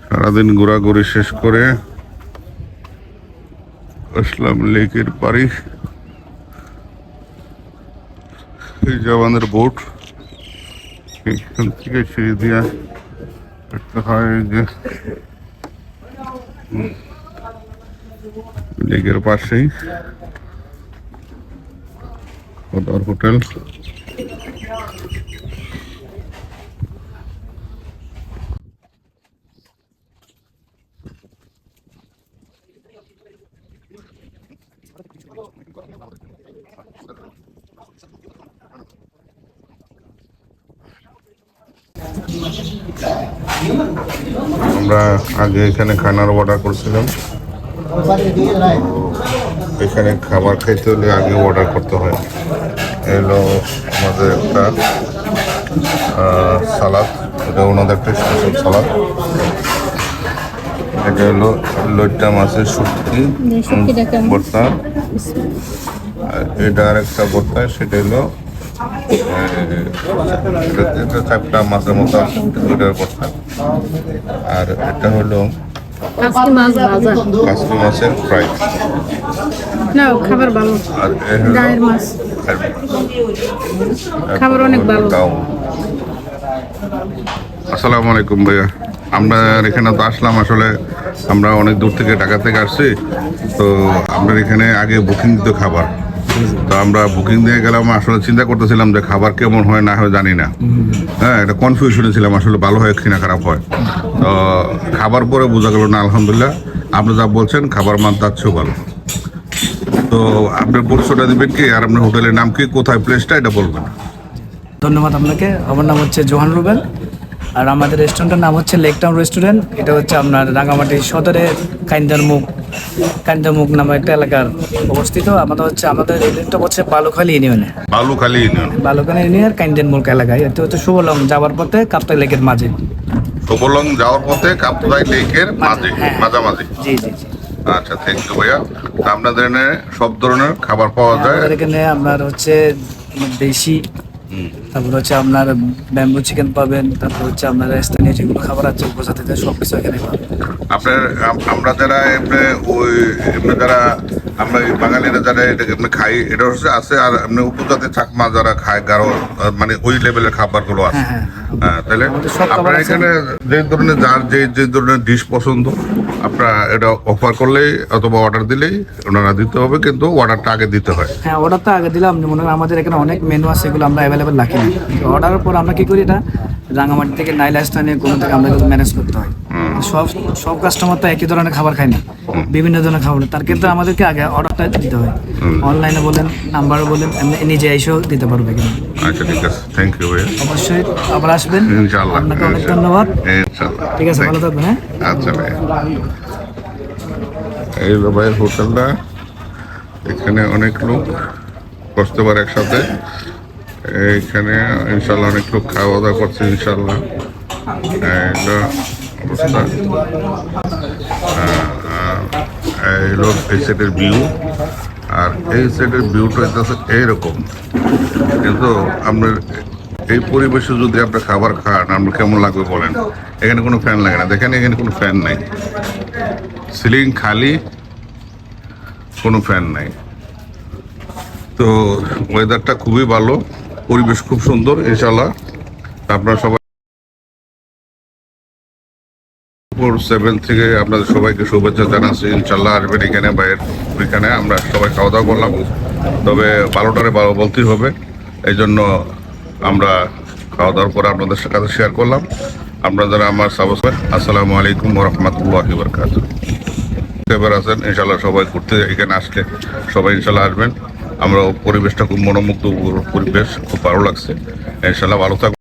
সারাদিন ঘোরাঘুরি শেষ করে আসলাম লেকের পাড়ে। এই যে আমাদের বোট, এখান থেকে সিঁড়ি দিয়া একটা হয় যে লেকের পাশেই হোটেল। আমরা আগে এখানে খানার অর্ডার করছিলাম। এখানে খাবার খাইতে হলে আগে অর্ডার করতে হয়। এলো আমাদের একটা সালাদ, এটা ওনাদের একটা স্পেশাল সালাদ। এটা হলো লইট্টা মাছের শুটকি ভর্তা। এটা আর একটা ভর্তা, সেটা হলো এটা চারটা মাছের মতো দুইটার ভর্তা। আর এটা হলো কাসকি মাছের ফ্রাই। খাবার ভালো, আর গায়ের মাছ খাবার অনেক ভালো। আসসালামু আলাইকুম ভাইয়া, আমরা এখানে তো আসলাম, আসলে আমরা অনেক দূর থেকে ঢাকা থেকে আসছি। তো আপনার এখানে আগে বুকিং দিত খাবার, তো আমরা বুকিং দিয়ে গেলাম। আসলে চিন্তা করতেছিলাম যে খাবার কেমন হয় না হয় জানি না। হ্যাঁ, এটা কনফিউশনে ছিলাম, আসলে ভালো হয় কিনা খারাপ হয়। তো খাবার পরে বোঝা গেল না, আলহামদুলিল্লাহ আপনি যা বলছেন খাবার মান তার চেয়েও ভালো। তো আপনার পরিচয়টা দেবেন কি, আর আপনার হোটেলের নাম কি, কোথায় প্লেসটা, এটা বলবেন। ধন্যবাদ আপনাকে। আমার নাম হচ্ছে জোহান রুবেল, আর আমাদের রেস্টুরেন্টের নাম হচ্ছে লেক টাউন রেস্টুরেন্ট। এটা হচ্ছে আপনার রাঙামাটি সদরে কাইন্দারমুখ নামে একটা এলাকার অবস্থিত। আমাদের এরিয়াটা হচ্ছে বালুখালী ইউনিয়নে, বালুখালী ইউনিয়নের কাইন্দারমুখ এলাকায়। এটা হচ্ছে শুভলং যাওয়ার পথে কাপ্তাই লেকের মাঝে। সুবলং যাওয়ার পথে কাপ্তাই লেকের মাঝামাঝি। জি জি জি। আচ্ছা, থ্যাংক ইউ ভাইয়া। আপনাদের এখানে সব ধরনের খাবার পাওয়া যায়? আমাদের এখানে আপনার হচ্ছে দেশি, তারপর হচ্ছে আপনার ব্যাম্বু চিকেন পাবেন, তারপর হচ্ছে আপনার স্থানীয় যেগুলো খাবার আছে উপজাতিতে সব কিছু এখানে পাবেন। আমরা যারা আমরা বাঙালিরা যারা এটাকে খাই, এটা হচ্ছে আছে। আর এমনি উপজাতি চাকমা যারা খায়, গারো, মানে ওই লেভেলের খাবারগুলো আছে। হ্যাঁ, তাহলে আপনার এখানে যে ধরনের যার যে ধরনের ডিশ পছন্দ, আপনারা এটা অফার করলেই অথবা অর্ডার দিলেই ওনারা দিতে হবে, কিন্তু অর্ডারটা আগে দিতে হয়। হ্যাঁ, অর্ডারটা আগে দিলাম। মনে হয় আমাদের এখানে অনেক মেনু আছে, এগুলো আমরা অ্যাভেলেবেল রাখি না। অর্ডারের পর আমরা কি করি, এটা রাঙামাটি থেকে নাইলা স্থানীয় কোনো থেকে আমরা ম্যানেজ করতে হয়। সব কাস্টমার তো একই ধরনের খাবার খায় না, বিভিন্ন ধরনের খাবার। তার ক্ষেত্রে আমাদেরকে আগে অর্ডারটা দিতে হয়। অনলাইনে বলেন, নাম্বারও বলেন, নিজে এসেও দিতে পারবে কিনা। আচ্ছা, ঠিক আছে, থ্যাংক ইউ ভাইয়া। অবশ্যই আবার আসবেন, ইনশাআল্লাহ। আপনাকে অনেক ধন্যবাদ। ইনশাআল্লাহ, ঠিক আছে, ভালো থাকবেন। হ্যাঁ, আচ্ছা ভাই। এই হলো ভাইয়ের হোটেলটা। এখানে অনেক লোক বসতে পারে একসাথে। এইখানে ইনশাল্লাহ অনেক লোক খাওয়া দাওয়া করছে ইনশাল্লাহ। এটা অবস্থা। এই লোক এই সাইডের ভিউ, আর এই সাইডের ভিউটা হচ্ছে এইরকম। কিন্তু আপনার এই পরিবেশে যদি আপনি খাবার খান, আপনার কেমন লাগবে বলেন? এখানে কোনো ফ্যান লাগে না, দেখেন এখানে কোনো ফ্যান নাই, সিলিং খালি, কোনো ফ্যান নাই। তো ওয়েদারটা খুবই ভালো, পরিবেশ খুব সুন্দর ইনশাল্লাহ। আপনারা সবাই 7 থেকে আপনাদের সবাইকে শুভেচ্ছা জানাচ্ছি। ইনশাল্লাহ আসবেন এখানে, বাইরের ওইখানে আমরা সবাই খাওয়া দাওয়া করলাম, তবে 12টারে বলতেই হবে। এই জন্য আমরা খাওয়া দাওয়ার পরে আপনাদের সাথে শেয়ার করলাম। আপনারা যারা আমার সাবস্ক্রাইব, আসসালামু আলাইকুম ওয়া রাহমাতুল্লাহি ওয়া বারাকাতুহু। এবার আছেন ইনশাল্লাহ, সবাই ঘুরতে এখানে আসলে সবাই ইনশাল্লাহ আসবেন। আমরা পরিবেশটা খুব মনোমুগ্ধ পরিবেশ, খুব ভালো লাগছে। ইনশাল্লাহ ভালো থাকবেন।